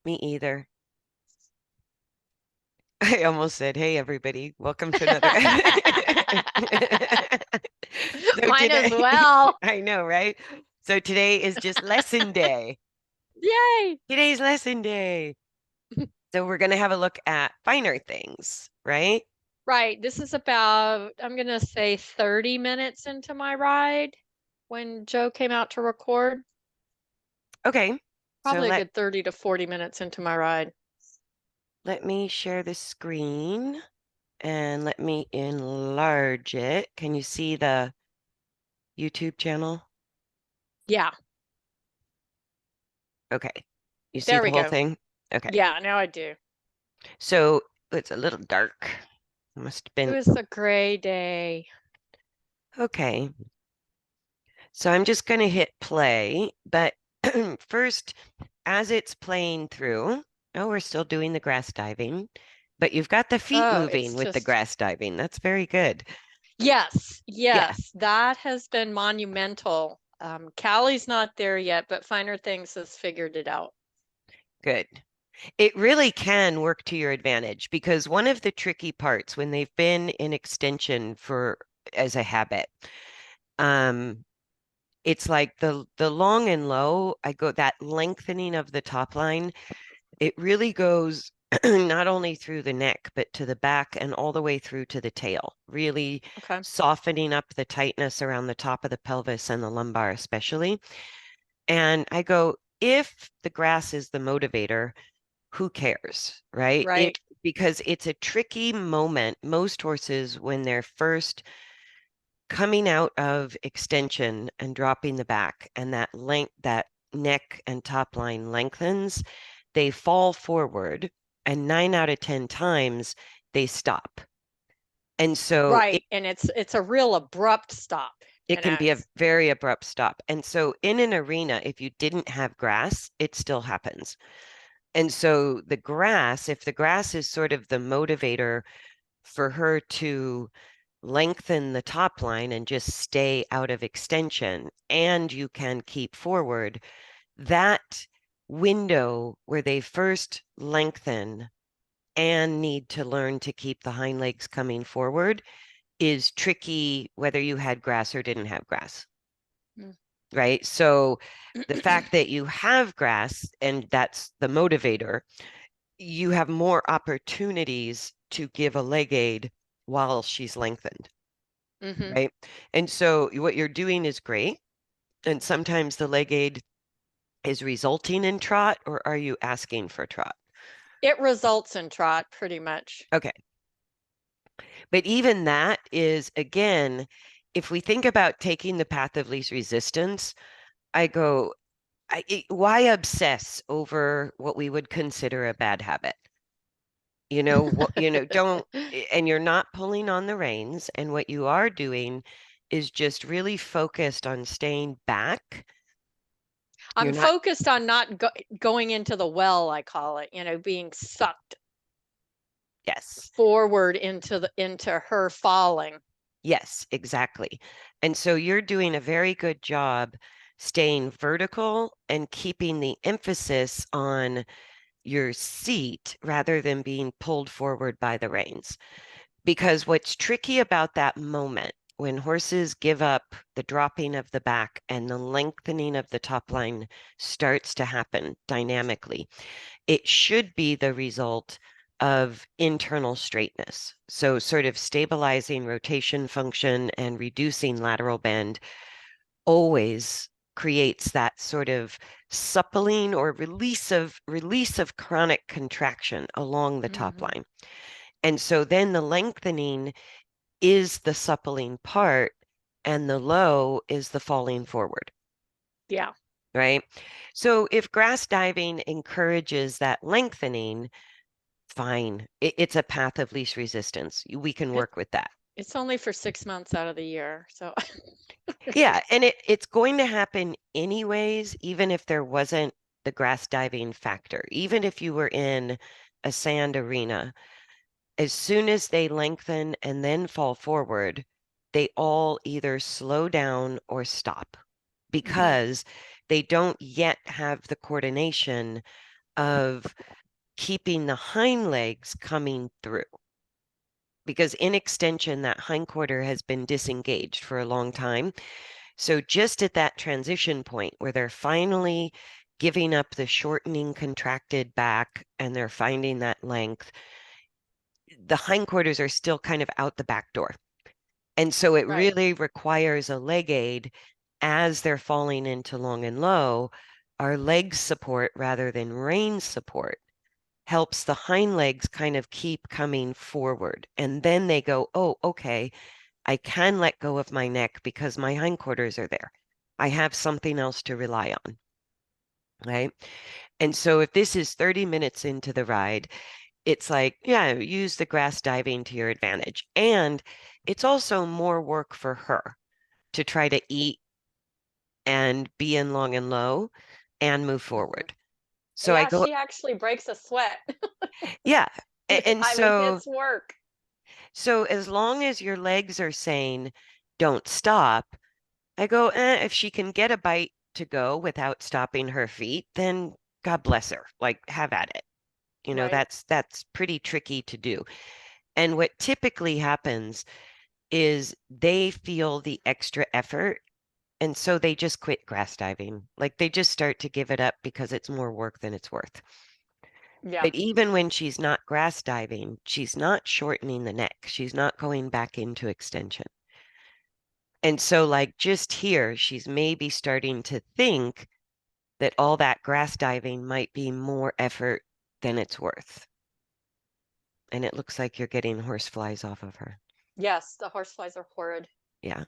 Me either. I almost said, hey, everybody, welcome to another. So Might as today, well. I know, right? So today is just lesson day. Yay. Today's lesson day. So we're going to have a look at finer things, right? Right. This is about, I'm going to say 30 minutes into my ride when Joe came out to record. Okay. So Probably a good 30 to 40 minutes into my ride. let me share the screen and let me enlarge it. Can you see the YouTube channel? Yeah, Okay. You see there the we whole go. thing? Okay. Yeah, now I do. So it's a little dark. Must have It been was a gray day. okay. So I'm just going to hit play, but first, as it's playing through, oh, we're still doing the grass diving, but you've got the feet Oh, moving it's with the just, grass diving. That's very good. yes, Yeah, yes, that has been monumental. Callie's not there yet, but Finer Things has figured it out. good. It really can work to your advantage because one of the tricky parts when they've been in extension for as a habit, um, it's like the long and low, I go that lengthening of the top line. It really goes not only through the neck, but to the back and all the way through to the tail, really Okay. softening up the tightness around the top of the pelvis and the lumbar, especially. And I go, if the grass is the motivator, who cares, right? Right. Because it's a tricky moment. Most horses, when they're first coming out of extension and dropping the back, and that length, that neck and top line lengthens, they fall forward, and 9 out of 10 times they stop. And so Right. And it's a real abrupt stop. it And can be a it's very abrupt stop. And so in an arena, if you didn't have grass, it still happens. And so the grass, if the grass is sort of the motivator for her to lengthen the top line and just stay out of extension, and you can keep forward, that window where they first lengthen and need to learn to keep the hind legs coming forward is tricky whether you had grass or didn't have grass, Mm. right? So the fact that you have grass and that's the motivator, you have more opportunities to give a leg aid while she's lengthened, hmm right? And so what you're doing is great. And sometimes the leg aid is resulting in trot, or are you asking for trot? It results in trot pretty much. Okay. But even that is, again, if we think about taking the path of least resistance, I go, why obsess over what we would consider a bad habit? Don't, and you're not pulling on the reins. And what you are doing is just really focused on staying back. You're I'm not, focused on not going into the well, I call it, being sucked yes, forward into her falling. yes, exactly. And so you're doing a very good job staying vertical and keeping the emphasis on your seat rather than being pulled forward by the reins. Because what's tricky about that moment when horses give up the dropping of the back and the lengthening of the top line starts to happen dynamically, it should be the result of internal straightness. So, sort of stabilizing rotation function and reducing lateral bend always creates that sort of suppling or release of chronic contraction along the top hmm line. And so then the lengthening is the suppling part and the low is the falling forward, Yeah. right? So if grass diving encourages that lengthening, fine. It's a path of least resistance. We can It work with that. it's only for 6 months out of the year. So Yeah, and it's going to happen anyways, even if there wasn't the grass diving factor. Even if you were in a sand arena, as soon as they lengthen and then fall forward, they all either slow down or stop hmm because they don't yet have the coordination of keeping the hind legs coming through. Because in extension, that hindquarter has been disengaged for a long time. So just at that transition point where they're finally giving up the shortening contracted back and they're finding that length, the hindquarters are still kind of out the back door. And so it Right. really requires a leg aid as they're falling into long and low. Our leg support rather than rein support helps the hind legs kind of keep coming forward. And then they go, oh, okay, I can let go of my neck because my hindquarters are there. I have something else to rely on. Right. And so if this is 30 minutes into the ride, it's like, yeah, use the grass diving to your advantage. And it's also more work for her to try to eat and be in long and low and move Hmm. forward. So I Yeah, go, she actually breaks a sweat. yeah. And I mean, so, it's work. so as long as your legs are saying, don't stop, I go, if she can get a bite to go without stopping her feet, then God bless her. Like, have at it. Right. That's pretty tricky to do. And what typically happens is they feel the extra effort. And so they just quit grass diving. Like they just start to give it up because it's more work than it's worth. Yeah. But even when she's not grass diving, she's not shortening the neck. She's not going back into extension. And so, like just here, she's maybe starting to think that all that grass diving might be more effort than it's worth. And it looks like you're getting horse flies off of her. Yes, the horseflies are horrid. Yeah.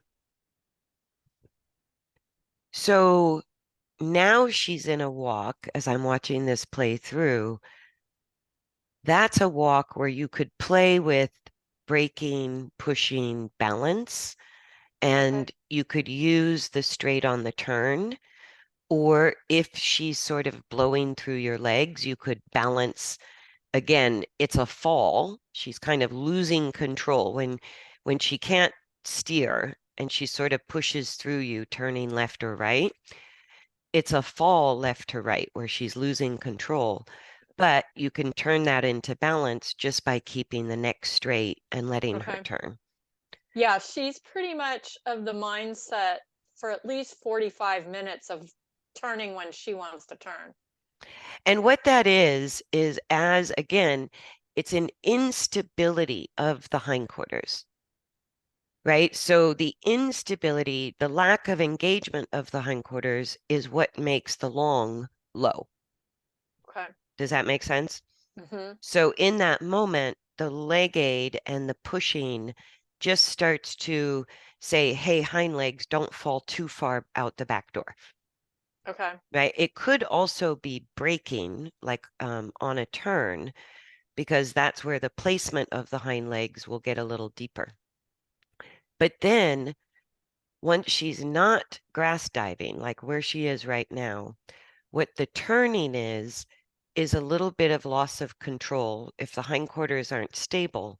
So now she's in a walk as I'm watching this play through. That's a walk where you could play with braking, pushing, balance, Okay. and you could use the straight on the turn. Or if she's sort of blowing through your legs, you could balance. Again, it's a fall. She's kind of losing control when she can't steer and she sort of pushes through you, turning left or right. It's a fall left to right where she's losing control. But you can turn that into balance just by keeping the neck straight and letting her Okay. turn. Yeah, she's pretty much of the mindset for at least 45 minutes of turning when she wants to turn. And what that is as again, it's an instability of the hindquarters, right? So the instability, the lack of engagement of the hindquarters is what makes the long low. Okay. Does that make sense? Hmm. So in that moment, the leg aid and the pushing just starts to say, hey, hind legs, don't fall too far out the back door, Okay. right? It could also be braking, like on a turn, because that's where the placement of the hind legs will get a little deeper. But then once she's not grass diving, like where she is right now, what the turning is a little bit of loss of control. If the hindquarters aren't stable,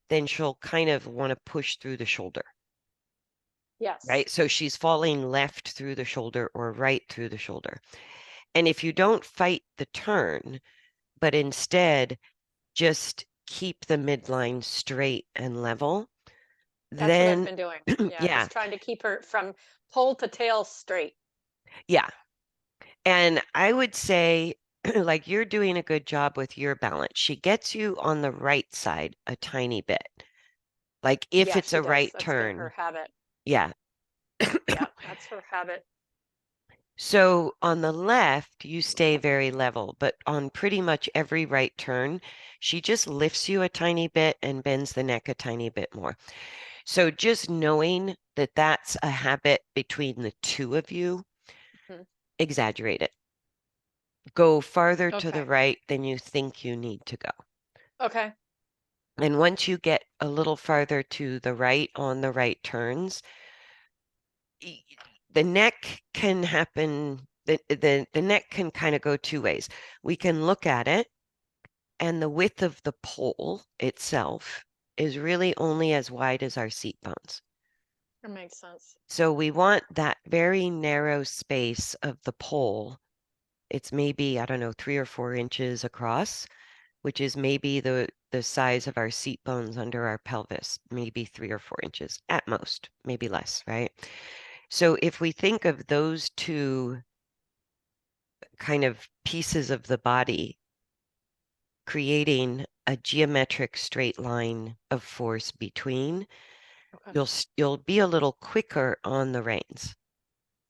then she'll kind of want to push through the shoulder, Yes. right? So she's falling left through the shoulder or right through the shoulder. And if you don't fight the turn, but instead just keep the midline straight and level, That's what I've then been doing. Yeah, yeah, just trying to keep her from pole to tail straight. yeah. And I would say, like, you're doing a good job with your balance. She gets you on the right side a tiny bit. Like, if Yeah, it's she a does. right That's been her turn, habit. yeah. Yeah, that's her habit. So on the left, you stay very level, but on pretty much every right turn, she just lifts you a tiny bit and bends the neck a tiny bit more. So just knowing that that's a habit between the two of you, Mhm. exaggerate it. Go farther to the Okay. right than you think you need to go. Okay. And once you get a little farther to the right on the right turns, the neck can happen, the neck can kind of go two ways. We can look at it, and the width of the pole itself is really only as wide as our seat bones. That makes sense. So we want that very narrow space of the pole It's maybe, I don't know, 3 or 4 inches across, which is maybe the size of our seat bones under our pelvis, maybe 3 or 4 inches at most, maybe less, right? So if we think of those two kind of pieces of the body creating a geometric straight line of force between, Okay. you'll be a little quicker on the reins.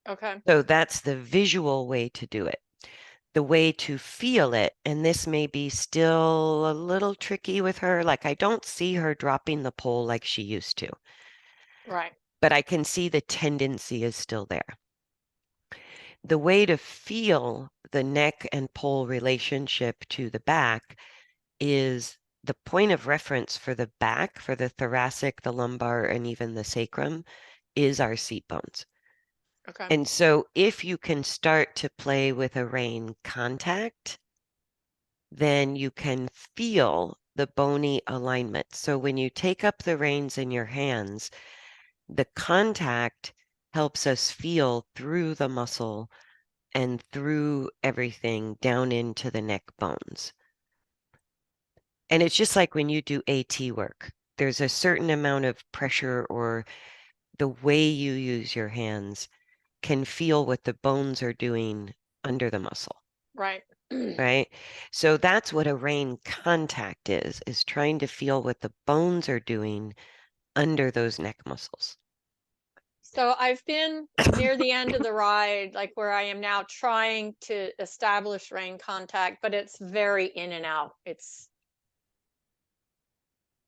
Okay. So that's the visual way to do it. The way to feel it, and this may be still a little tricky with her, like I don't see her dropping the pole like she used to, Right. but I can see the tendency is still there. The way to feel the neck and pole relationship to the back is the point of reference for the back, for the thoracic, the lumbar, and even the sacrum, is our seat bones. Okay. And so if you can start to play with a rein contact, then you can feel the bony alignment. So when you take up the reins in your hands, the contact helps us feel through the muscle and through everything down into the neck bones. And it's just like when you do AT work, there's a certain amount of pressure, or the way you use your hands can feel what the bones are doing under the muscle, Right. right? So that's what a rein contact is trying to feel what the bones are doing under those neck muscles. So I've been near the end of the ride, like where I am now, trying to establish rain contact, but it's very in and out. It's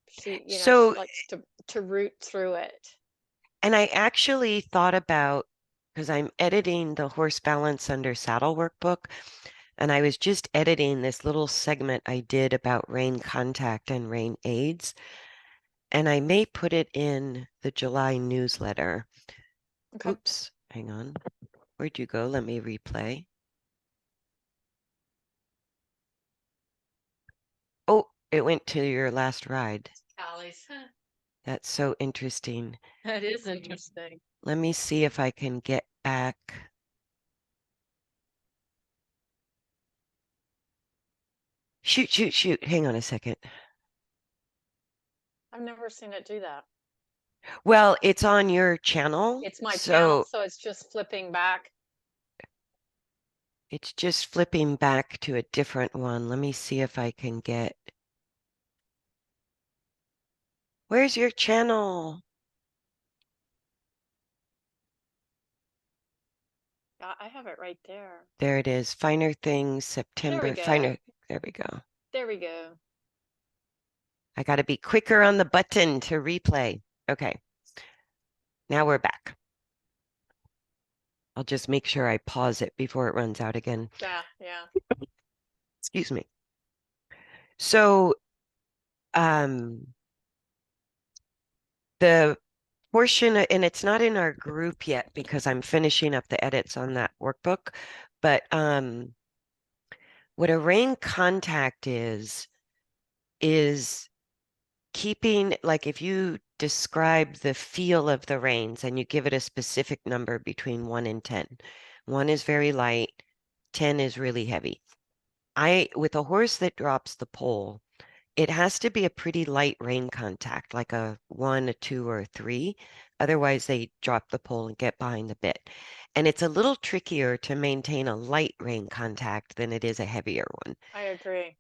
she So, likes to root through it. and I actually thought about, because I'm editing the horse balance under saddle workbook, and I was just editing this little segment I did about rein contact and rein aids, and I may put it in the July newsletter. Okay. Oops, hang on. Where'd you go? Let me replay. Oh, it went to your last ride. Allie's. That's so interesting. That is interesting. Let me see if I can get back. Shoot, shoot, shoot. Hang on a second. I've never seen it do that. Well, it's on your channel, It's my channel, so so it's just flipping back. it's just flipping back to a different one. Let me see if I can get. Where's your channel? Yeah, I have it right there. There it is. Finer Things, There we September. go. Finer. There we go. There we go. I got to be quicker on the button to replay. Okay, now we're back. I'll just make sure I pause it before it runs out again. Yeah, yeah. Excuse me. So, um, the portion, and it's not in our group yet because I'm finishing up the edits on that workbook, but what a rain contact is keeping, like if you describe the feel of the reins and you give it a specific number between 1 and 10. 1 is very light, 10 is really heavy. With a horse that drops the pole, it has to be a pretty light rein contact, like a 1, a 2, or a 3. Otherwise, they drop the pole and get behind the bit. And it's a little trickier to maintain a light rein contact than it is a heavier one. I agree.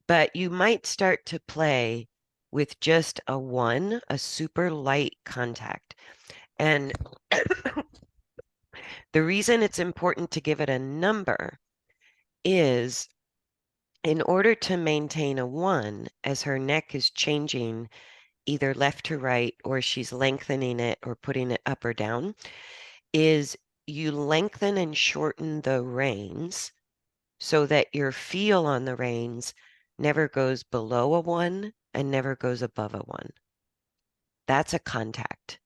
But you might start to play with just a 1, a super light contact. And the reason it's important to give it a number is in order to maintain a 1, as her neck is changing either left to right, or she's lengthening it or putting it up or down, is you lengthen and shorten the reins so that your feel on the reins never goes below a 1 and never goes above a 1. That's a contact.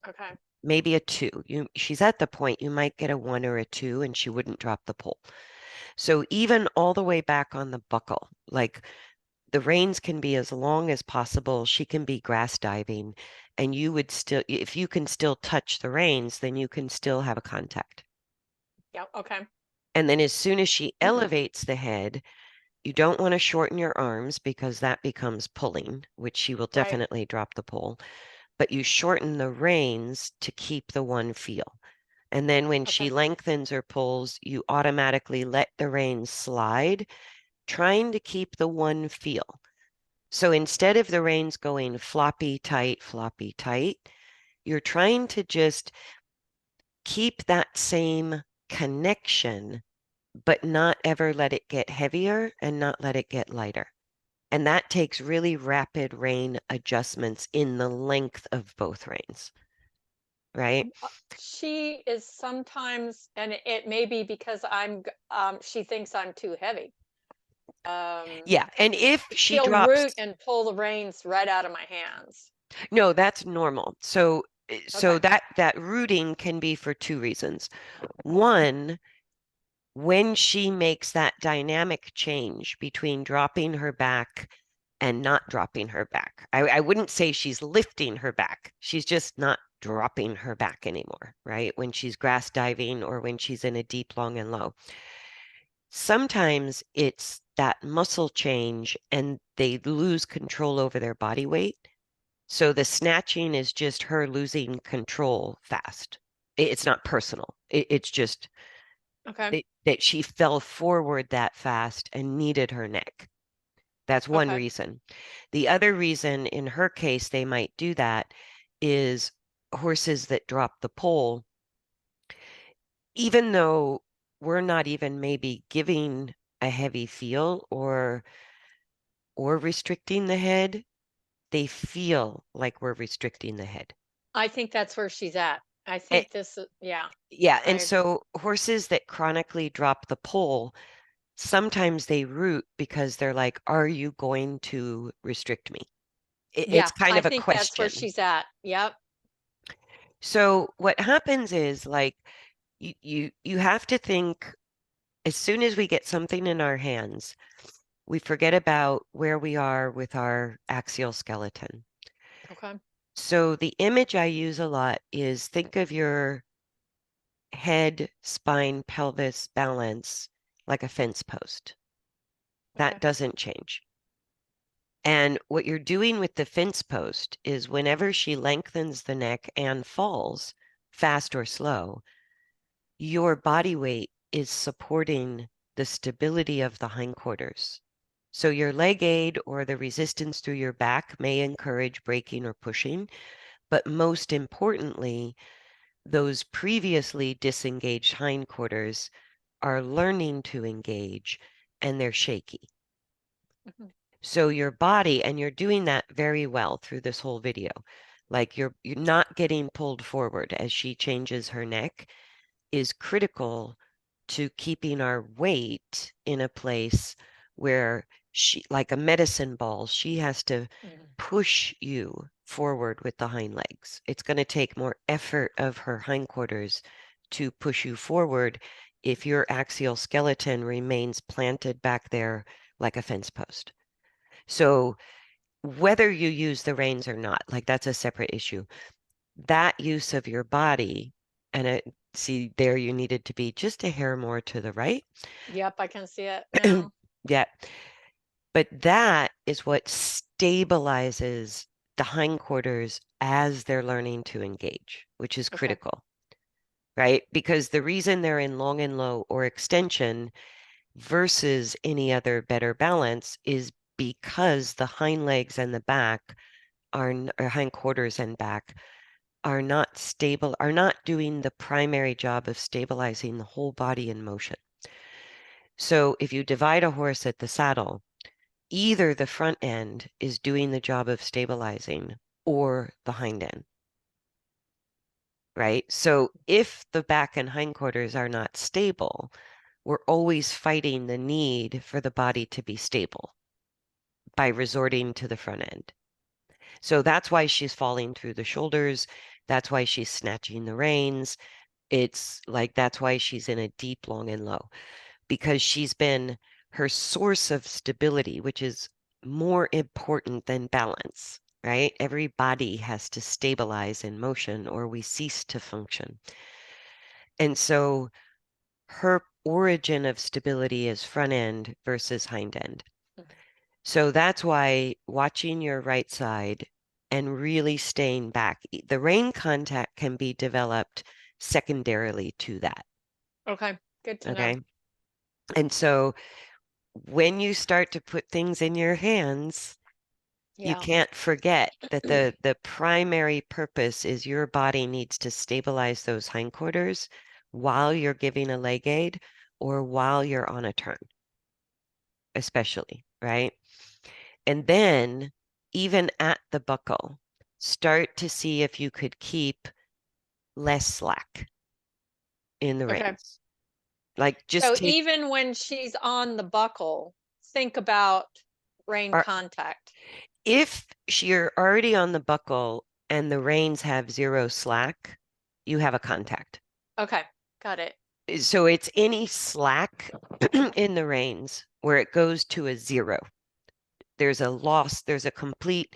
Okay. Maybe a 2. She's at the point you might get a 1 or a 2 and she wouldn't drop the pole. So even all the way back on the buckle, like the reins can be as long as possible. She can be grass diving, and you would still, if you can still touch the reins, then you can still have a contact. Yeah, okay. And then as soon as she elevates the head, you don't want to shorten your arms because that becomes pulling, which she will Right. definitely drop the pole, but you shorten the reins to keep the one feel. And then when she Okay. lengthens or pulls, you automatically let the reins slide, trying to keep the one feel. So instead of the reins going floppy, tight, you're trying to just keep that same connection, but not ever let it get heavier and not let it get lighter. And that takes really rapid rein adjustments in the length of both reins, right? She is sometimes, and it may be because she thinks I'm too heavy. Um, Yeah. And if she she'll root drops, and pull the reins right out of my hands. no, that's normal. So Okay. that rooting can be for two reasons. One, when she makes that dynamic change between dropping her back and not dropping her back, I wouldn't say she's lifting her back. She's just not dropping her back anymore, right? When she's grass diving or when she's in a deep, long, and low. Sometimes it's that muscle change and they lose control over their body weight. So the snatching is just her losing control fast. It's not personal. It's just Okay. that she fell forward that fast and needed her neck. That's one Okay. reason. The other reason in her case they might do that is horses that drop the pole, even though we're not even maybe giving a heavy feel or restricting the head, they feel like we're restricting the head. I think that's where she's at. I Eh, think this is, yeah. yeah, and I so horses that chronically drop the pole, sometimes they root because they're like, are you going to restrict me? It's Yeah, kind I of a think that's where question. she's at. Yep. So what happens is like you have to think as soon as we get something in our hands, we forget about where we are with our axial skeleton. Okay. So the image I use a lot is think of your head, spine, pelvis balance like a fence post. That Okay. doesn't change. And what you're doing with the fence post is whenever she lengthens the neck and falls, fast or slow, your body weight is supporting the stability of the hindquarters. So your leg aid or the resistance through your back may encourage braking or pushing, but most importantly, those previously disengaged hindquarters are learning to engage and they're shaky. Mhm. So your body, and you're doing that very well through this whole video, like you're not getting pulled forward as she changes her neck is critical to keeping our weight in a place where she, like a medicine ball, she has to Mhm. push you forward with the hind legs. It's going to take more effort of her hindquarters to push you forward if your axial skeleton remains planted back there like a fence post. So whether you use the reins or not, like that's a separate issue. That use of your body, and see there you needed to be just a hair more to the right. Yep, I can see it now. Yeah, but that is what stabilizes the hindquarters as they're learning to engage, which is Okay. critical, right? Because the reason they're in long and low or extension versus any other better balance is because the hind legs and the back or hindquarters and back are not stable, are not doing the primary job of stabilizing the whole body in motion. So if you divide a horse at the saddle, either the front end is doing the job of stabilizing or the hind end, right? So if the back and hindquarters are not stable, we're always fighting the need for the body to be stable by resorting to the front end. So that's why she's falling through the shoulders. That's why she's snatching the reins. It's like that's why she's in a deep, long, and low because she's been her source of stability, which is more important than balance, right? Every body has to stabilize in motion or we cease to function. And so her origin of stability is front end versus hind end. Mhm. So that's why watching your right side and really staying back, the rein contact can be developed secondarily to that. Okay, good to know. Okay. And so when you start to put things in your hands, you Yeah. can't forget that the primary purpose is your body needs to stabilize those hindquarters while you're giving a leg aid or while you're on a turn, especially, right? And then even at the buckle, start to see if you could keep less slack in the Okay. reins. Like just So take even when she's on the buckle, think about rein our, contact. if you're already on the buckle and the reins have zero slack, you have a contact. Okay, got it. So it's any slack in the reins where it goes to a zero. There's a loss, there's a complete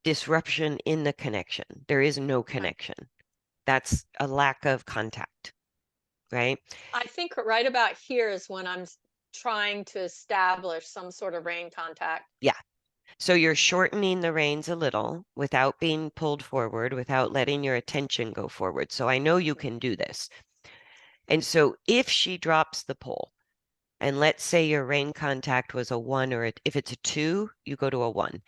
disruption in the connection. There is no Okay. connection. That's a lack of contact, right? I think right about here is when I'm trying to establish some sort of rein contact. Yeah. So you're shortening the reins a little without being pulled forward, without letting your attention go forward. So I know you can do this. And so if she drops the pole, and let's say your rein contact was a one, or if it's a two, you go to a one.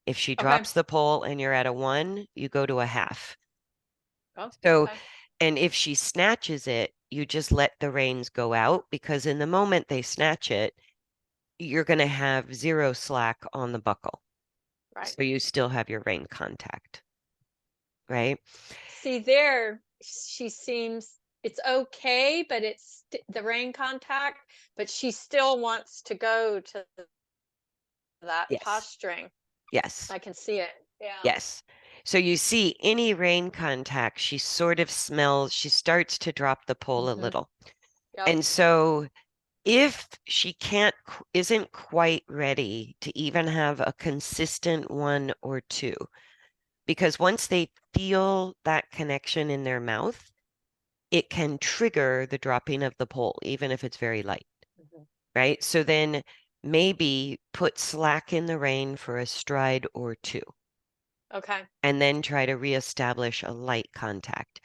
If she Okay. drops the pole and you're at a one, you go to a half. Oh, So, okay. and if she snatches it, you just let the reins go out because in the moment they snatch it, you're going to have zero slack on the buckle. Right. So you still have your rein contact, right? See there, she seems it's okay, but it's the rein contact, but she still wants to go to that Yes. posturing. Yes. I can see it. Yeah. Yes. So you see any rein contact, she sort of smells, she starts to drop the pole a Mhm. little. Yep. And so if she can't, isn't quite ready to even have a consistent one or two, because once they feel that connection in their mouth, it can trigger the dropping of the pole, even if it's very light, Mhm. right? So then maybe put slack in the rein for a stride or two, Okay. and then try to reestablish a light contact.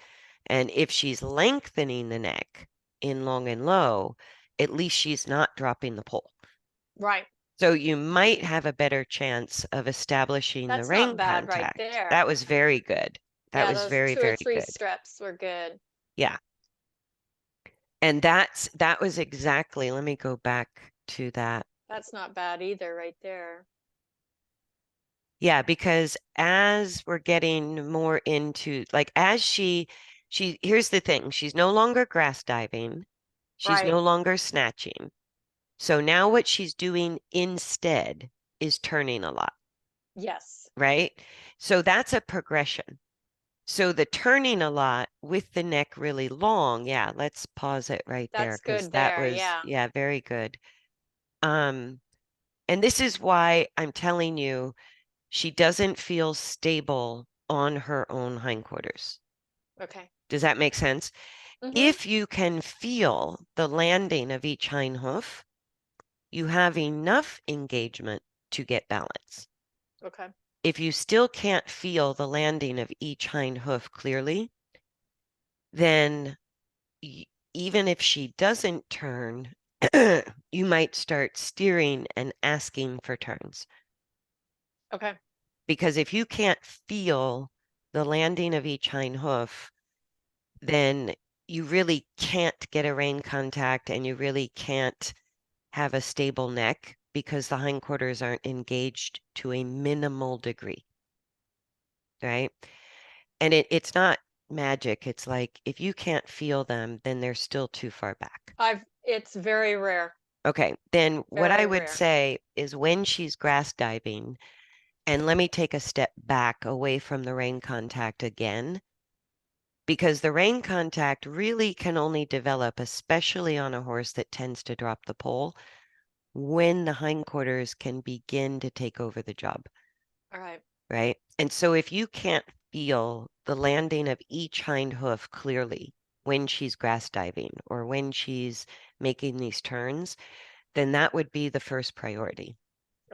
And if she's lengthening the neck in long and low, at least she's not dropping the pole. Right. So you might have a better chance of establishing the That's not ring bad right contact. there. That was very good. That Yeah, was those very, 2 or very 3 good. strips were good. Yeah. And that was exactly, let me go back to that. That's not bad either right there. Yeah, because as we're getting more into like as here's the thing, she's no longer grass diving, she's Right. no longer snatching. So now what she's doing instead is turning a lot, Yes. right? So that's a progression. So the turning a lot with the neck really long, yeah, let's pause it right there That's because good that there. was, Yeah. yeah, very good. Um, and this is why I'm telling you she doesn't feel stable on her own hindquarters. Okay. Does that make sense? Mhm. If you can feel the landing of each hind hoof, you have enough engagement to get balance. Okay. If you still can't feel the landing of each hind hoof clearly, then even if she doesn't turn, you might start steering and asking for turns. Okay. Because if you can't feel the landing of each hind hoof, then you really can't get a rein contact and you really can't have a stable neck because the hindquarters aren't engaged to a minimal degree, right? And it's not magic. It's like if you can't feel them, then they're still too far back. It's very rare. Okay, then what I Very would rare. say is when she's grass diving, and let me take a step back away from the rein contact again, because the rein contact really can only develop, especially on a horse that tends to drop the pole, when the hindquarters can begin to take over the job, All right. right? And so if you can't feel the landing of each hind hoof clearly when she's grass diving or when she's making these turns, then that would be the first priority.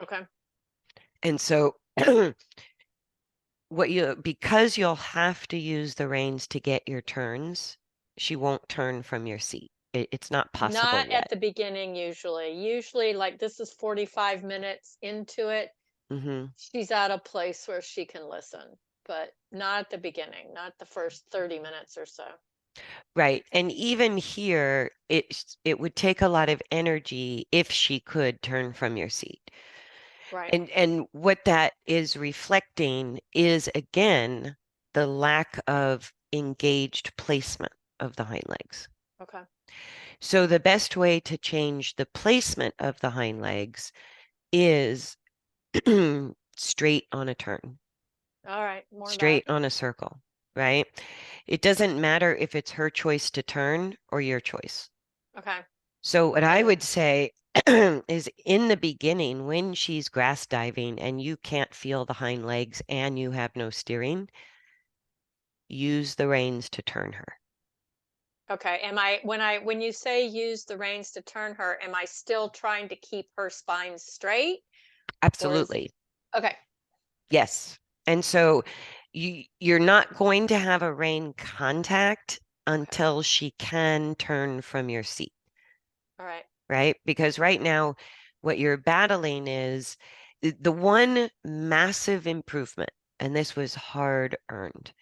Okay. And so because you'll have to use the reins to get your turns, she won't turn from your seat. It's not possible Not at yet. the beginning usually. Usually, like, this is 45 minutes into it, Hmm. she's at a place where she can listen, but not at the beginning, not the first 30 minutes or so. Right. And even here, it would take a lot of energy if she could turn from your seat. Right. And what that is reflecting is again the lack of engaged placement of the hind legs. Okay. So the best way to change the placement of the hind legs is straight on a turn, All right. More of that. straight on a circle, right? It doesn't matter if it's her choice to turn or your choice. Okay. So what I Better. would say is in the beginning, when she's grass diving and you can't feel the hind legs and you have no steering, use the reins to turn her. Okay. When you say use the reins to turn her, am I still trying to keep her spine straight or is Absolutely. okay. Yes. And so you're not going to have a rein contact Okay. until she can turn from your seat, All right. right? Because right now, what you're battling is the one massive improvement, and this was hard earned,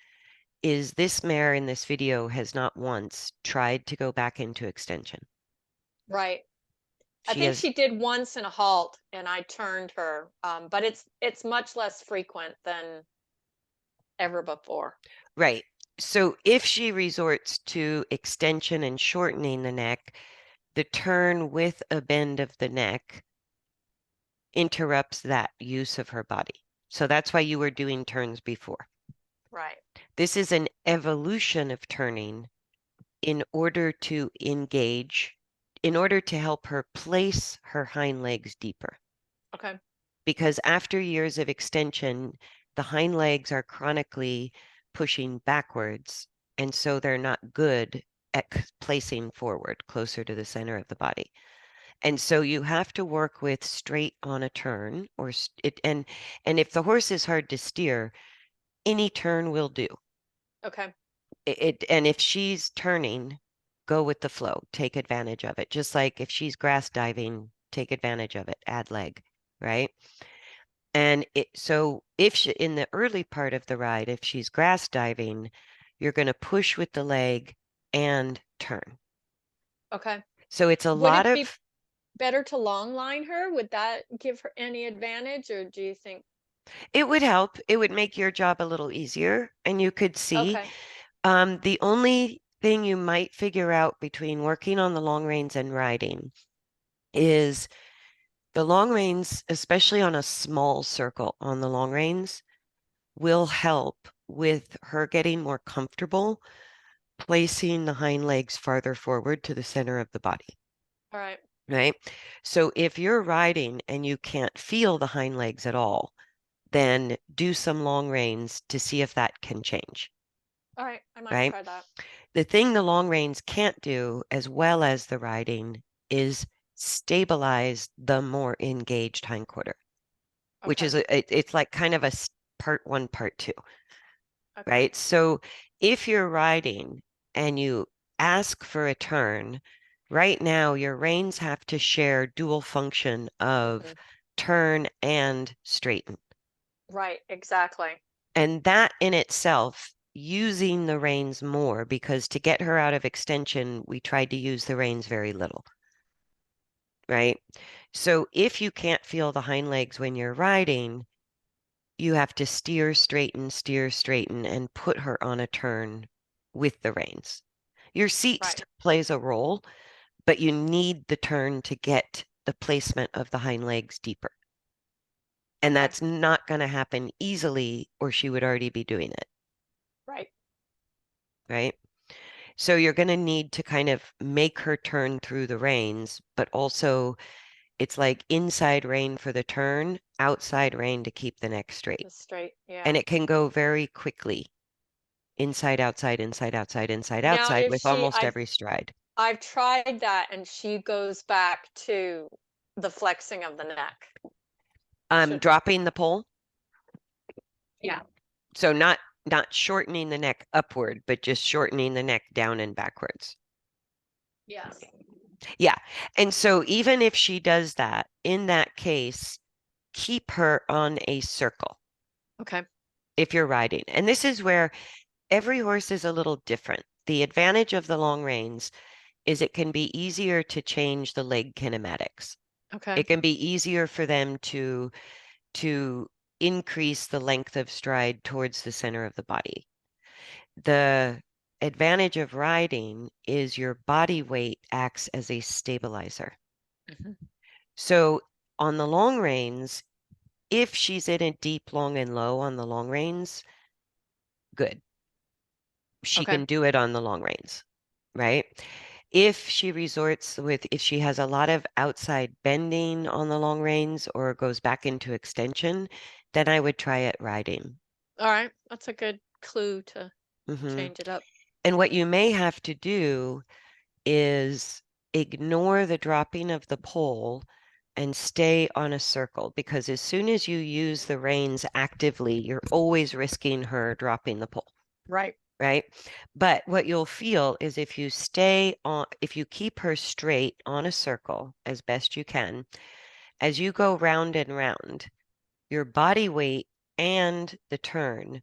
is this mare in this video has not once tried to go back into extension. Right. I She think has, she did once in a halt and I turned her. But it's much less frequent than ever before. right. So if she resorts to extension and shortening the neck, the turn with a bend of the neck interrupts that use of her body. So that's why you were doing turns before. Right. This is an evolution of turning in order to engage, in order to help her place her hind legs deeper. Okay. Because after years of extension, the hind legs are chronically pushing backwards, and so they're not good at placing forward closer to the center of the body. And so you have to work with straight on a turn and if the horse is hard to steer, any turn will do. Okay. And if she's turning, go with the flow, take advantage of it. Just like if she's grass diving, take advantage of it, add leg, right? And so if she, in the early part of the ride, if she's grass diving, you're going to push with the leg and turn. Okay. So it's a Would lot it be of, better to long line her? Would that give her any advantage, or do you think? it would help. It would make your job a little easier. And you could see Okay. the only thing you might figure out between working on the long reins and riding is the long reins, especially on a small circle on the long reins, will help with her getting more comfortable placing the hind legs farther forward to the center of the body, All right. right? So if you're riding and you can't feel the hind legs at all, then do some long reins to see if that can change, All right. I might right? try that. The thing the long reins can't do as well as the riding is stabilize the more engaged hindquarter, which Okay. is it's like kind of part one, part two, Okay. right? So if you're riding and you ask for a turn, right now your reins have to share dual function of Hmm. turn and straighten. Right. Exactly. And that in itself, using the reins more, because to get her out of extension, we tried to use the reins very little, right? So if you can't feel the hind legs when you're riding, you have to steer, straighten, and put her on a turn with the reins. Your seat Right. still plays a role, but you need the turn to get the placement of the hind legs deeper. And Okay. that's not going to happen easily, or she would already be doing it, Right. right? So you're going to need to kind of make her turn through the reins, but also it's like inside rein for the turn, outside rein to keep the neck straight. The straight. And Yeah. it can go very quickly. inside, outside, inside, outside, inside, Now, outside if with she, almost every stride. I've tried that and she goes back to the flexing of the neck. Should, Dropping the pole. yeah. So not shortening the neck upward, but just shortening the neck down and backwards. Yes. Yeah. And so even if she does that, in that case, keep her on a circle Okay. if you're riding. And this is where every horse is a little different. The advantage of the long reins is it can be easier to change the leg kinematics. Okay. It can be easier for them to increase the length of stride towards the center of the body. The advantage of riding is your body weight acts as a stabilizer. Mhm. So on the long reins, if she's in a deep, long, and low on the long reins, good. She Okay. can do it on the long reins, right? If she resorts with, if she has a lot of outside bending on the long reins or goes back into extension, then I would try it riding. All right. That's a good clue to Hmm. change it up. And what you may have to do is ignore the dropping of the pole and stay on a circle because as soon as you use the reins actively, you're always risking her dropping the pole, Right. right? But what you'll feel is if you stay on, if you keep her straight on a circle as best you can, as you go round and round, your body weight and the turn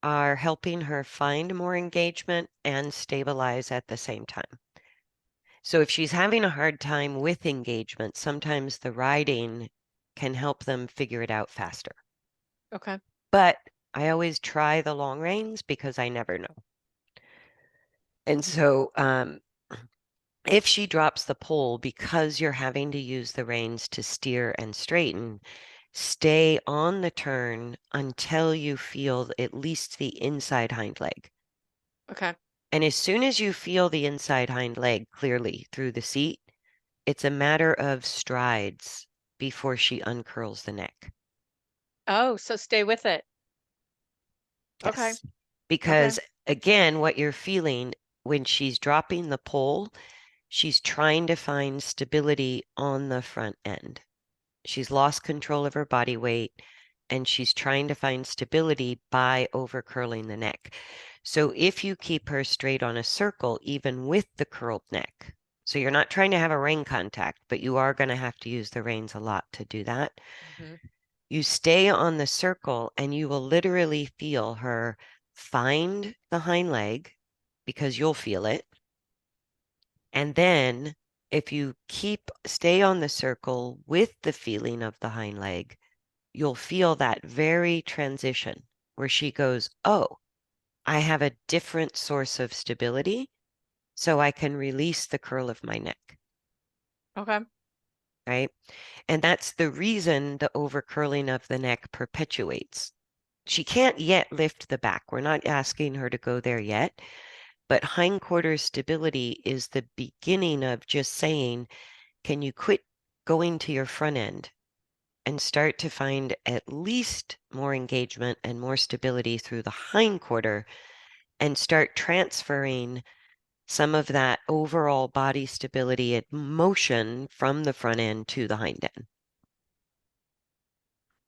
are helping her find more engagement and stabilize at the same time. So if she's having a hard time with engagement, sometimes the riding can help them figure it out faster. Okay. But I always try the long reins because I never know. And so if she drops the pole because you're having to use the reins to steer and straighten, stay on the turn until you feel at least the inside hind leg. Okay. And as soon as you feel the inside hind leg clearly through the seat, it's a matter of strides before she uncurls the neck. Oh, so stay with it. Okay. Yes. Okay. Because again, what you're feeling when she's dropping the pole, she's trying to find stability on the front end. She's lost control of her body weight and she's trying to find stability by over curling the neck. So if you keep her straight on a circle, even with the curled neck, so you're not trying to have a rein contact, but you are going to have to use the reins a lot to do that. Hmm. You stay on the circle and you will literally feel her find the hind leg because you'll feel it. And then if you stay on the circle with the feeling of the hind leg, you'll feel that very transition where she goes, oh, I have a different source of stability, so I can release the curl of my neck, Okay. right? And that's the reason the over curling of the neck perpetuates. She can't yet lift the back. We're not asking her to go there yet, but hindquarter stability is the beginning of just saying, can you quit going to your front end and start to find at least more engagement and more stability through the hindquarter and start transferring some of that overall body stability and motion from the front end to the hind end.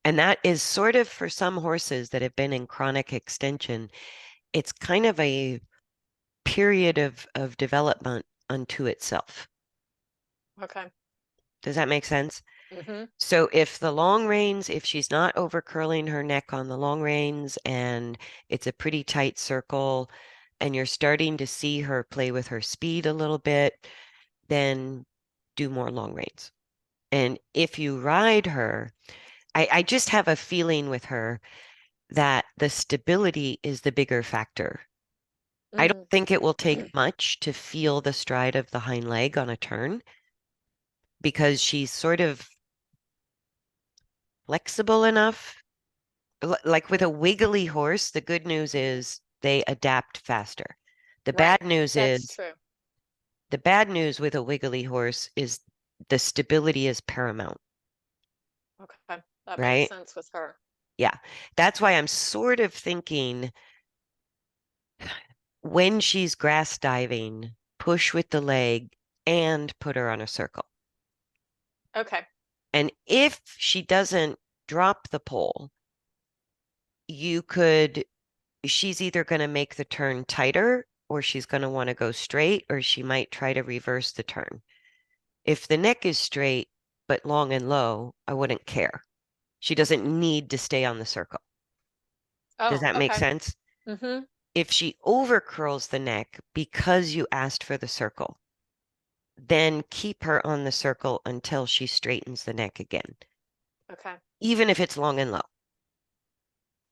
And that is sort of for some horses that have been in chronic extension, it's kind of a period of development unto itself. Okay. Does that make sense? Hmm. So if the long reins, if she's not over curling her neck on the long reins and it's a pretty tight circle and you're starting to see her play with her speed a little bit, then do more long reins. And if you ride her, I just have a feeling with her that the stability is the bigger factor. I don't Mm. think it will take much to feel the stride of the hind leg on a turn because she's sort of flexible enough. Like with a wiggly horse, the good news is they adapt faster. The Right. bad news That's is true. the bad news with a wiggly horse is the stability is paramount, Okay. That makes right? sense with her. Yeah. That's why I'm sort of thinking When she's grass diving, push with the leg and put her on a circle. Okay. And if she doesn't drop the pole, you could, she's either going to make the turn tighter or she's going to want to go straight, or she might try to reverse the turn. If the neck is straight but long and low, I wouldn't care. She doesn't need to stay on the circle. Does Oh, that make okay. sense? Mm-hmm. If she over curls the neck because you asked for the circle, then keep her on the circle until she straightens the neck again, Okay. even if it's long and low.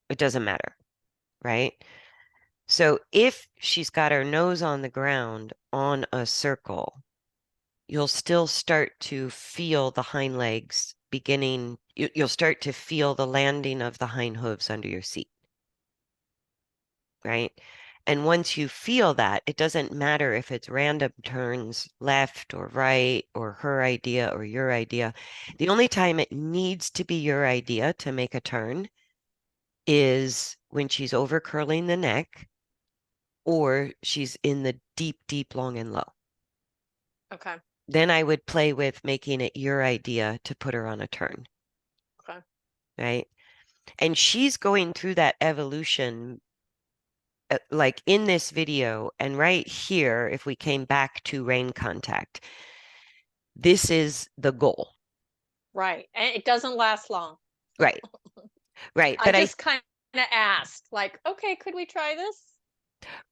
It doesn't matter, right? So if she's got her nose on the ground on a circle, you'll still start to feel the hind legs beginning, you'll start to feel the landing of the hind hooves under your seat, right? And once you feel that, it doesn't matter if it's random turns left or right or her idea or your idea. The only time it needs to be your idea to make a turn is when she's over curling the neck or she's in the deep, deep, long and low. Okay. Then I would play with making it your idea to put her on a turn, Okay. right? And she's going through that evolution, like in this video and right here, if we came back to rain contact, this is the goal. Right. And it doesn't last long. Right, right. I But I, just kind of asked, like, okay, could we try this?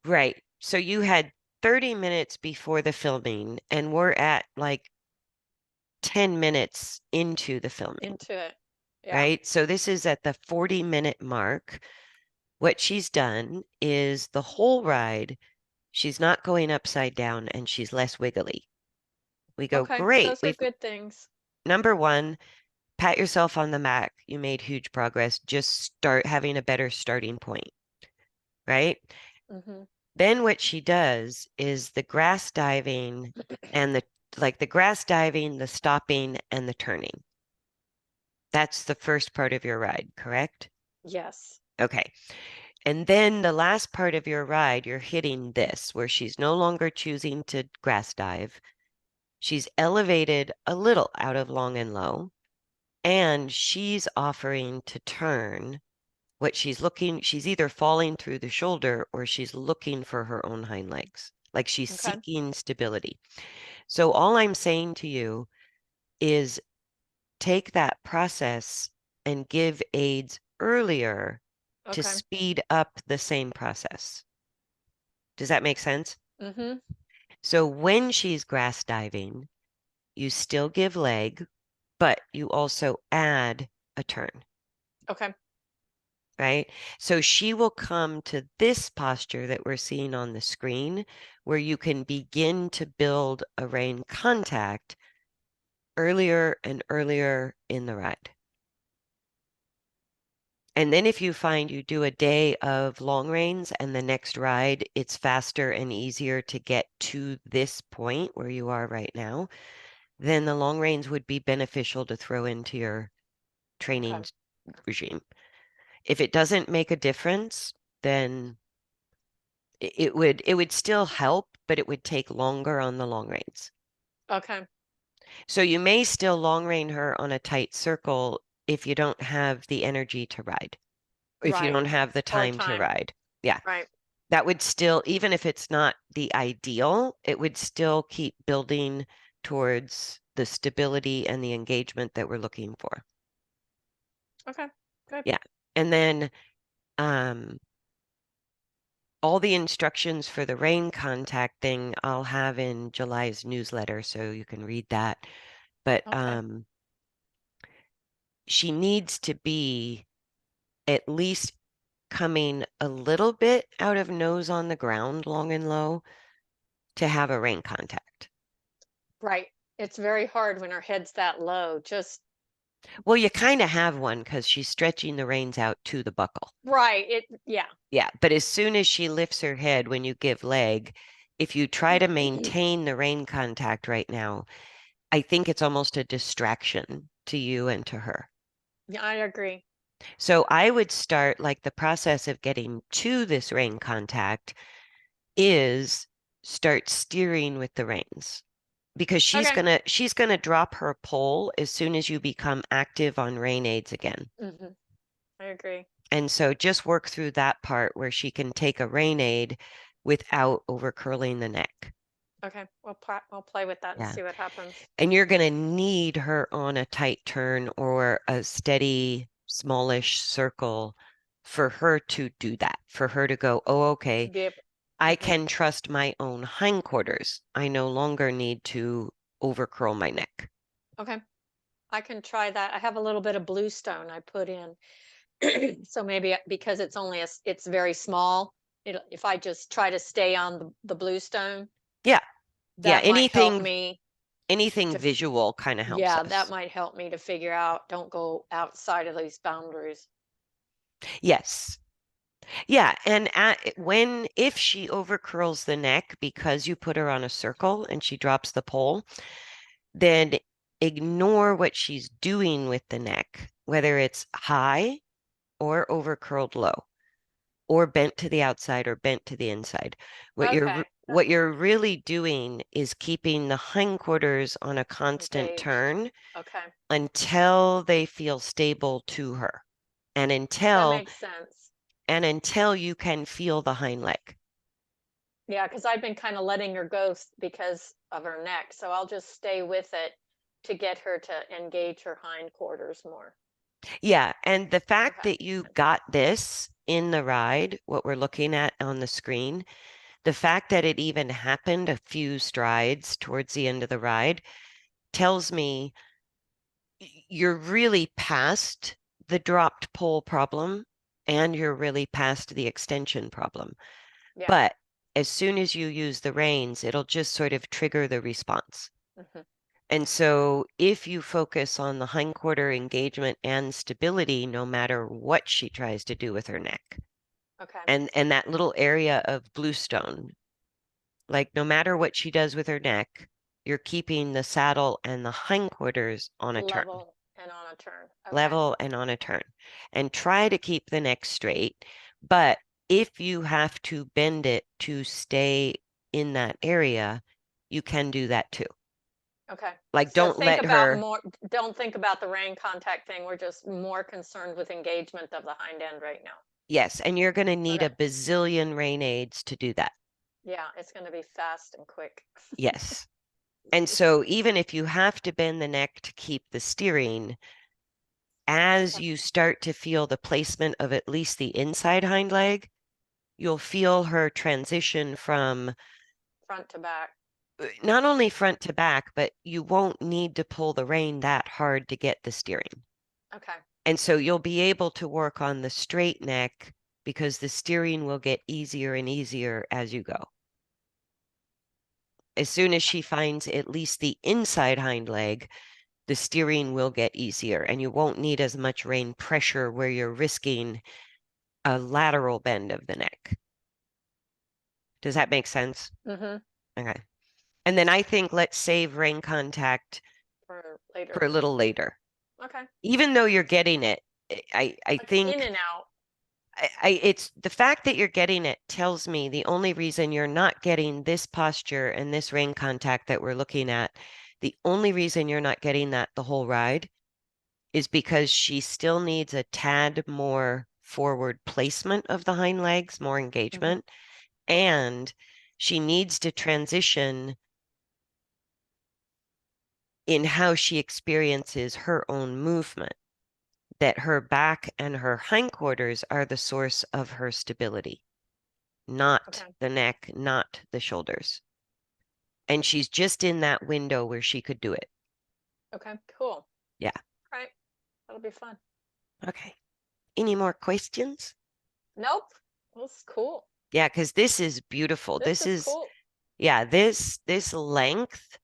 right. So you had 30 minutes before the filming, and we're at like 10 minutes into the filming, Into it. Yeah. right? So this is at the 40-minute mark. What she's done is the whole ride, she's not going upside down and she's less wiggly. We go, Okay. great. Those are We've good things. number one, pat yourself on the back. You made huge progress. Just start having a better starting point, right? Mm-hmm. Then what she does is the grass diving and the grass diving, the stopping and the turning. That's the first part of your ride, correct? Yes. Okay. And then the last part of your ride, you're hitting this, where she's no longer choosing to grass dive. She's elevated a little out of long and low, and she's offering to turn. What she's either falling through the shoulder or she's looking for her own hind legs, like she's Okay. seeking stability. So all I'm saying to you is take that process and give aids earlier to Okay. speed up the same process. Does that make sense? Mm-hmm. So when she's grass diving, you still give leg, but you also add a turn, Okay. right? So she will come to this posture that we're seeing on the screen where you can begin to build a rain contact earlier and earlier in the ride. And then if you find you do a day of long reins and the next ride, it's faster and easier to get to this point where you are right now, then the long reins would be beneficial to throw into your Okay. training regime. If it doesn't make a difference, then it would still help, but it would take longer on the long reins. Okay. So you may still long rein her on a tight circle if you don't have the energy to ride, or if you Right. don't have the Or time to time. ride. Yeah, Right. that would still, even if it's not the ideal, it would still keep building towards the stability and the engagement that we're looking for. Okay. Good. Yeah. And then um, all the instructions for the rain contact thing I'll have in July's newsletter, so you can read that. But Okay. she needs to be at least coming a little bit out of nose on the ground, long and low, to have a rain contact. Right. It's very hard when her head's that low. Just Well, you kind of have one because she's stretching the reins out to the buckle. right. It yeah. Yeah, but as soon as she lifts her head when you give leg, if you try to maintain the rain contact right now, I think it's almost a distraction to you and to her. Yeah, I agree. So I would start like the process of getting to this rain contact is start steering with the reins because Okay. she's gonna drop her pole as soon as you become active on rein aids again. Hmm. I agree. And so just work through that part where she can take a rein aid without over curling the neck. Okay. We'll play with that and Yeah. see what happens. And you're going to need her on a tight turn or a steady, smallish circle for her to do that, for her to go, oh, To okay, be able. I Hmm. can trust my own hindquarters. I no longer need to over curl my neck. Okay. I can try that. I have a little bit of bluestone I put in. So maybe because it's only it's very small, if I just try to stay on the bluestone, Yeah. Yeah. that might help me Anything to, visual kind of helps yeah, that us. might help me to figure out, don't go outside of these boundaries. Yes. Yeah. And if she over curls the neck because you put her on a circle and she drops the pole, then ignore what she's doing with the neck, whether it's high or over curled low, or bent to the outside or bent to the inside. Okay. What you're really doing is keeping the hindquarters on a constant Engaged. turn Okay. until they feel stable to her and That makes sense. until you can feel the hind leg. Yeah, because I've been kind of letting her go because of her neck. So I'll just stay with it to get her to engage her hindquarters more. Yeah, and the fact Okay. that you got this in the ride, what we're looking at on the screen, the fact that it even happened a few strides towards the end of the ride tells me you're really past the dropped pole problem and you're really past the extension problem. Yeah. But as soon as you use the reins, it'll just sort of trigger the response. Hmm. And so if you focus on the hindquarter engagement and stability, no matter what she tries to do with her neck, Okay. and that little area of bluestone, like no matter what she does with her neck, you're keeping the saddle and the hindquarters on a turn, Level and on a turn. Okay. level and on a turn, and try to keep the neck straight. But if you have to bend it to stay in that area, you can do that too. Okay. Like So don't think let about her, more, don't think about the rain contact thing. We're just more concerned with engagement of the hind end right now. yes, and you're going to need Okay. a bazillion rain aids to do that. Yeah, it's going to be fast and quick. Yes. And so even if you have to bend the neck to keep the steering, as Okay. you start to feel the placement of at least the inside hind leg, you'll feel her transition from Front to back. not only front to back, but you won't need to pull the rein that hard to get the steering. Okay. And so you'll be able to work on the straight neck because the steering will get easier and easier as you go. As soon as she finds at least the inside hind leg, the steering will get easier and you won't need as much rein pressure where you're risking a lateral bend of the neck. Does that make sense? Mm-hmm. Okay. And then I think let's save rein contact For for a later. little later. Okay. Even though you're getting it, I It's in think and out. it's the fact that you're getting it tells me the only reason you're not getting this posture and this rein contact that we're looking at, the only reason you're not getting that the whole ride is because she still needs a tad more forward placement of the hind legs, more Hmm. engagement, and she needs to transition in how she experiences her own movement, that her back and her hindquarters are the source of her stability, not Okay. the neck, not the shoulders. And she's just in that window where she could do it. Okay. Cool. Yeah. All right. That'll be fun. Okay. Any more questions? Nope. That's cool. Yeah, because this is beautiful. This is cool. Yeah, this length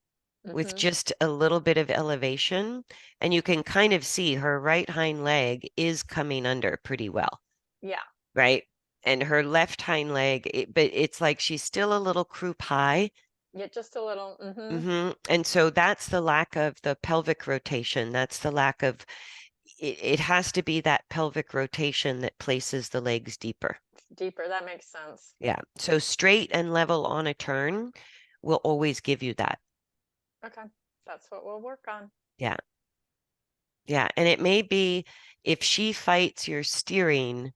with Hmm. just a little bit of elevation, and you can kind of see her right hind leg is coming under pretty well, Yeah. right? And her left hind leg, but it's like she's still a little croup high. Yeah. Just a little. Hmm. And so that's the lack of the pelvic rotation. That's the lack of it has to be that pelvic rotation that places the legs deeper. Deeper. That makes sense. Yeah. So straight and level on a turn will always give you that. Okay. That's what we'll work on. Yeah. Yeah. And it may be if she fights your steering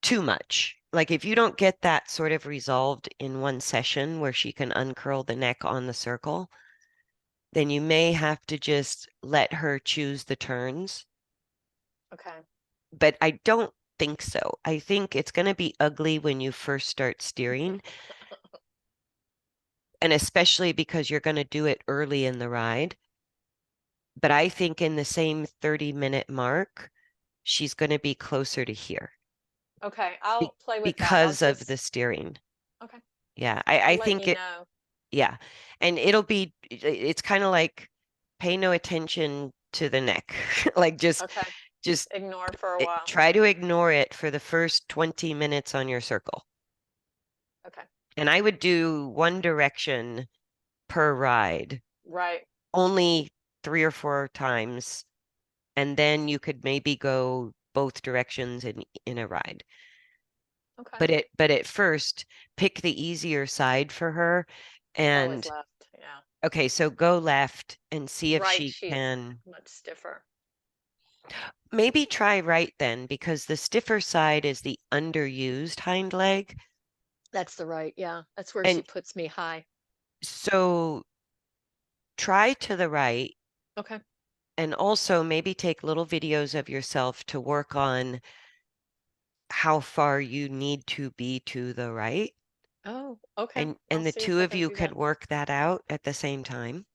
too much. Like if you don't get that sort of resolved in one session where she can uncurl the neck on the circle, then you may have to just let her choose the turns. Okay. But I don't think so. I think it's going to be ugly when you first start steering, and especially because you're going to do it early in the ride. But I think in the same 30-minute mark, she's going to be closer to here Okay. I'll play with that. I'll because of just, the steering. okay. Yeah, I'll I let think you it, know. yeah. And it's kind of like pay no attention to the neck. Like Okay. just Ignore for a while. try to ignore it for the first 20 minutes on your circle. Okay. And I would do one direction per ride, Right. only 3 or 4 times, and then you could maybe go both directions in a ride. Okay. But at first, pick the easier side for her. It's always And left. Yeah. okay, so go left and see if Right. she She's can much stiffer. maybe try right then, because the stiffer side is the underused hind leg. That's the right. Yeah. That's where she And puts me high. so try to the right. Okay. And also maybe take little videos of yourself to work on how far you need to be to the right. Oh, okay. I'll And the see if two I of can you do could that. work that out at the same time.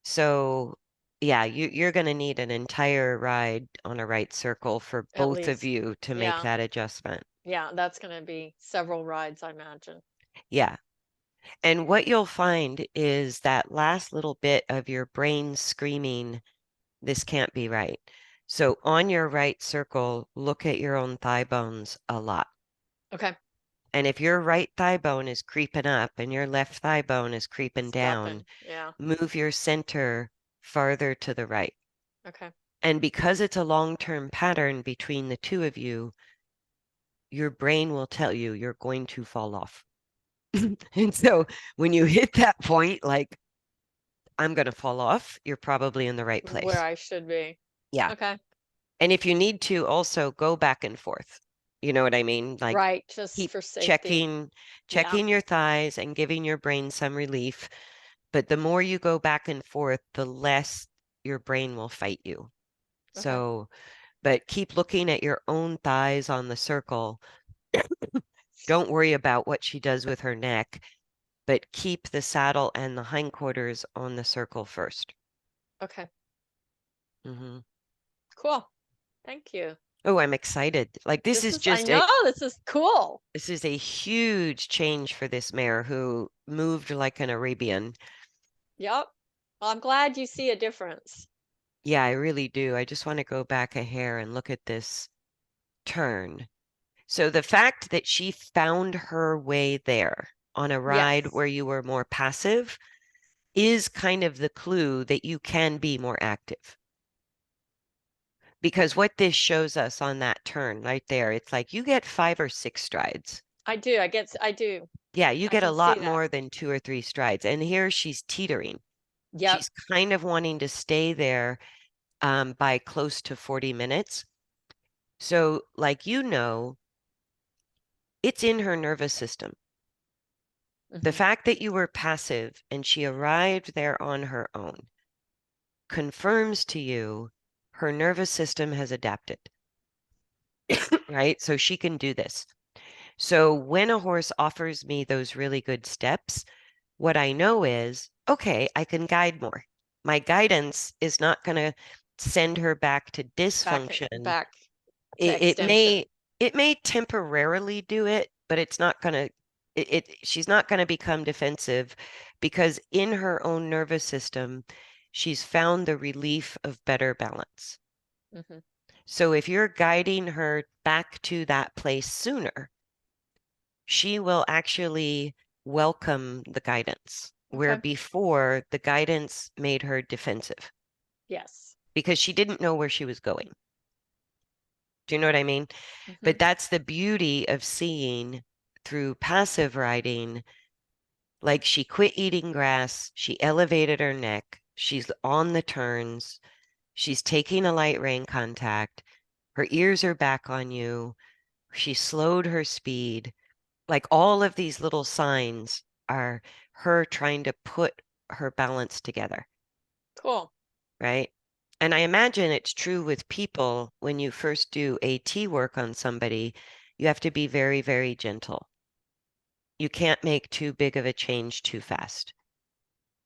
So yeah, you're going to need an entire ride on a right circle for At both of least. you to make Yeah. that adjustment. Yeah. That's going to be several rides, I imagine. Yeah. And what you'll find is that last little bit of your brain screaming, this can't be right. So on your right circle, look at your own thigh bones a lot. Okay. And if your right thigh bone is creeping up and your left thigh bone is creeping down, Stepping. Yeah. move your center farther to the right. Okay. And because it's a long-term pattern between the two of you, your brain will tell you you're going to fall off. And so when you hit that point, like, I'm going to fall off, you're probably in the right Where place. I should be. Yeah. Okay. And if you need to, also go back and forth. You know what I mean? Like, Right. Just keep for safety. Yeah. checking your thighs and giving your brain some relief. But the more you go back and forth, the less your brain will fight you. Okay. So, but keep looking at your own thighs on the circle. Don't worry about what she does with her neck, but keep the saddle and the hindquarters on the circle first. Okay. Hmm. Cool. Thank you. Oh, I'm excited. Like I know this is cool. this is a huge change for this mare who moved like an Arabian. Yep. Well, I'm glad you see a difference. Yeah, I really do. I just want to go back a hair and look at this turn. So the fact that she found her way there on a ride Yes. where you were more passive is kind of the clue that you can be more active. Because what this shows us on that turn right there, it's like you get 5 or 6 strides. I do. I do. Yeah, you I get a can lot see that. more than 2 or 3 strides. And here she's teetering. Yep. She's kind of wanting to stay there by close to 40 minutes. So, like, it's in her nervous system. The Hmm. fact that you were passive and she arrived there on her own confirms to you her nervous system has adapted, right? So she can do this. So when a horse offers me those really good steps, what I know is, okay, I can guide more. My guidance is not going to send her back to dysfunction. Back to It, it extension. may it may temporarily do it, but it's not going to she's not going to become defensive because in her own nervous system, she's found the relief of better balance. Hmm. So if you're guiding her back to that place sooner, she will actually welcome the guidance, where Okay. before the guidance made her defensive Yes. because she didn't know where she was going. Do you know what I mean? Hmm. But that's the beauty of seeing through passive riding. Like she quit eating grass, she elevated her neck, she's on the turns, she's taking a light rein contact, her ears are back on you, she slowed her speed. Like all of these little signs are her trying to put her balance together, Cool. right? And I imagine it's true with people when you first do AT work on somebody, you have to be very, very gentle. You can't make too big of a change too fast.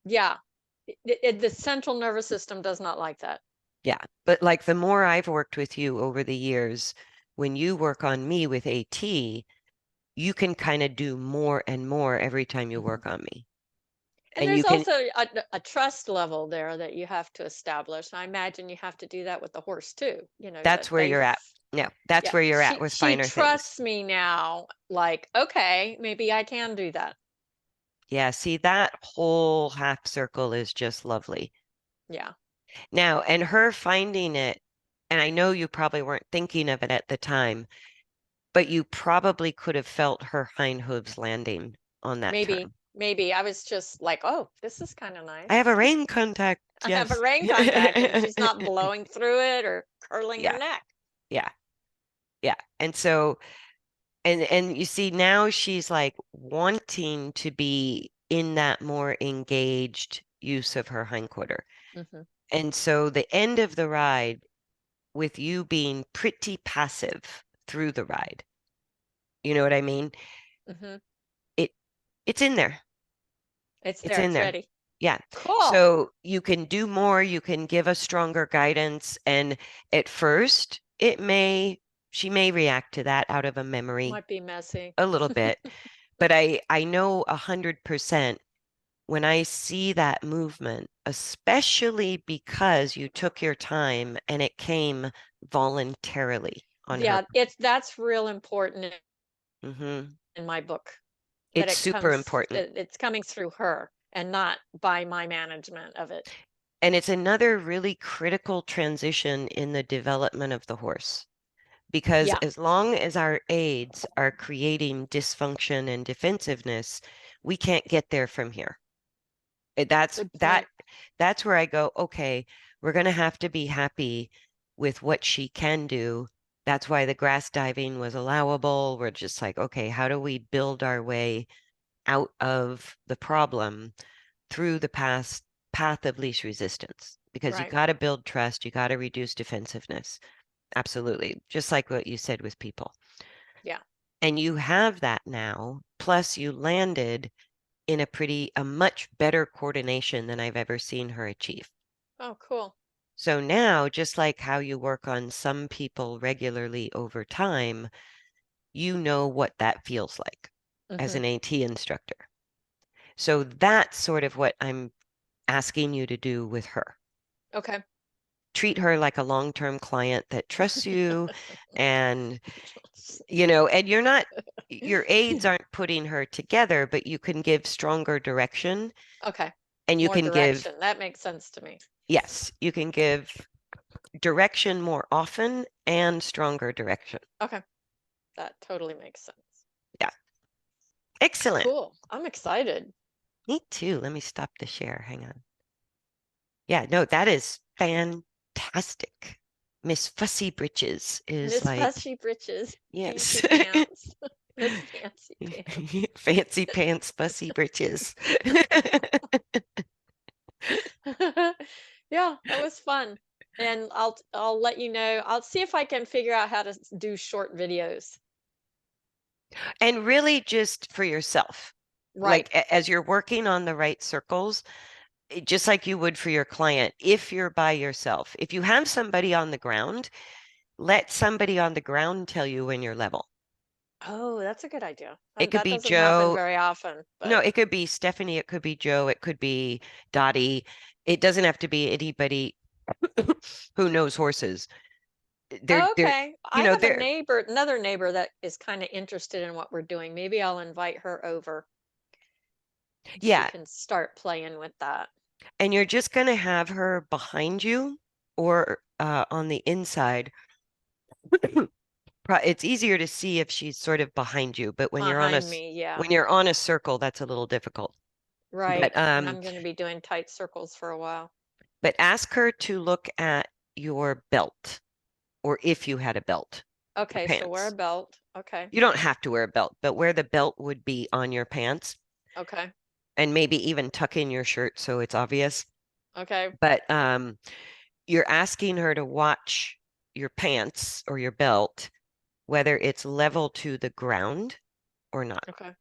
Yeah. The central nervous system does not like that. Yeah. But like the more I've worked with you over the years, when you work on me with AT, you can kind of do more and more every time you Hmm. work on me. And And you there's can, also a trust level there that you have to establish. And I imagine you have to do that with the horse too, that that's where you're at. No, that's yeah, where you're at with she finer things. trusts me now. Like, okay, maybe I can do that. Yeah. See, that whole half circle is just lovely. Yeah. Now, and her finding it, and I know you probably weren't thinking of it at the time, but you probably could have felt her hind hooves landing on that turn. Maybe I was just like, oh, this is kind of I have nice. a rain contact. I have a Yes. rain contact and she's not blowing through it or curling her Yeah. neck. Yeah. Yeah. And so, and you see now she's like wanting to be in that more engaged use of her hindquarter. Hmm. And so the end of the ride with you being pretty passive through the ride, you know what I mean? Hmm. It it's in there. It's It's there. in It's there. ready. Yeah. Cool. So you can do more, you can give a stronger guidance. And at first, she may react to that out of a memory Might be messy. a little bit. But I know 100% when I see that movement, especially because you took your time and it came voluntarily on her. Yeah, that's real important Hmm. in my book that It's super important. it's coming through her and not by my management of it. And it's another really critical transition in the development of the horse. Because Yeah, as long as our aids are creating dysfunction and defensiveness, we can't get there from here. Eh, That's good that point. that's where I go, okay, we're going to have to be happy with what she can do. That's why the grass diving was allowable. We're just like, okay, how do we build our way out of the problem through the path of least resistance? Because you Right. got to build trust, you got to reduce defensiveness. Absolutely. Just like what you said with people. Yeah. And you have that now, plus you landed in a much better coordination than I've ever seen her achieve. Oh, cool. So now, just like how you work on some people regularly over time, you know what that feels like as Hmm. an AT instructor. So that's sort of what I'm asking you to do with her. Okay. Treat her like a long-term client that trusts you and and your aides aren't putting her together, but you can give stronger direction Okay. and you More can give, direction. That makes sense to me. yes, you can give direction more often and stronger direction. Okay. That totally makes sense. Yeah. Excellent. Cool. I'm excited. Me too. Let me stop the share. Hang on. Yeah, no, that is fantastic. Miss Fussy Britches is Miss like, Fussy Britches, yes. Fancy Pants, Miss Fancy Pants. Fancy pants, fussy britches. Yeah, that was fun. And I'll let you know. I'll see if I can figure out how to do short videos. And really just for yourself. Right. Like as you're working on the right circles, just like you would for your client, if you're by yourself. If you have somebody on the ground, let somebody on the ground tell you when you're level. Oh, that's a good idea. It could That be doesn't happen Joe. very often, No, but it could be Stephanie. It could be Joe. It could be Dottie. It doesn't have to be anybody who knows horses. They're, okay. I have they're, another neighbor that is kind of interested in what we're doing. Maybe I'll invite her over and she yeah. can start playing with that. And you're just going to have her behind you or on the inside. It's easier to see if she's sort of behind you, but Behind me, yeah. when you're on a circle, that's a little difficult. Right. But And I'm going to be doing tight circles for a while. ask her to look at your belt, or if you had a belt or Okay, so wear a pants. belt. Okay. You don't have to wear a belt, but where the belt would be on your pants, Okay. and maybe even tuck in your shirt so it's obvious. Okay. But you're asking her to watch your pants or your belt, whether it's level to the ground or not, Okay.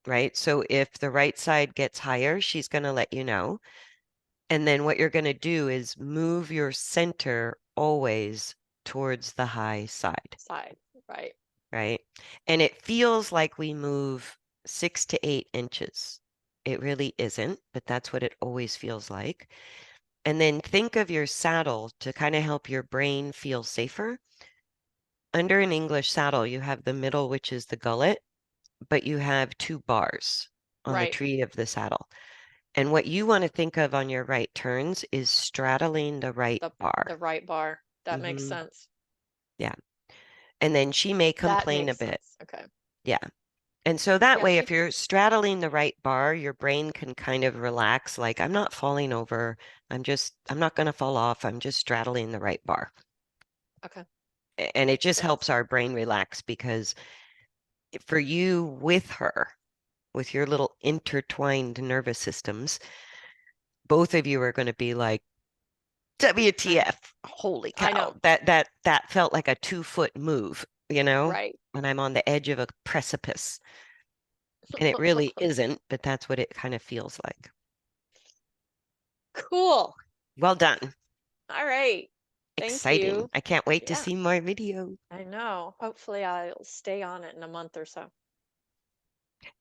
right? So if the right side gets higher, she's going to let you know. And then what you're going to do is move your center always towards the high side, Side. Right. right? And it feels like we move 6 to 8 inches. It really isn't, but that's what it always feels like. And then think of your saddle to kind of help your brain feel safer. Under an English saddle, you have the middle, which is the gullet, but you have two bars on the Right. tree of the saddle. And what you want to think of on your right turns is straddling the right The bar. right bar. That makes Hmm. sense. Yeah. And then she may That complain a makes bit. sense. Okay. Yeah. And so that Yeah, way, she if you're straddling the right bar, your brain can kind of relax, like, I'm not falling over. I'm not going to fall off. I'm just straddling the right bar. okay. And it just Yes. helps our brain relax because for you with her, with your little intertwined nervous systems, both of you are going to be like, I know. WTF, holy I know. cow. That felt like a 2 foot move, Right. when I'm on the edge of a precipice. And it really isn't, but that's what it kind of feels like. Cool. Well done. All right. Thank Exciting. you. I can't wait to Yeah, see more video. I know. Hopefully I'll stay on it in a month or so.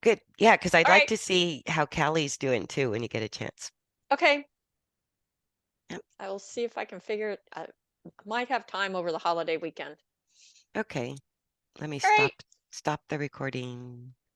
Good. Yeah, because I'd All like right. to see how Callie's doing too when you get a chance. Okay. Yep. I will see if I can figure it. I might have time over the holiday weekend. Okay. Let me All right. stop the recording.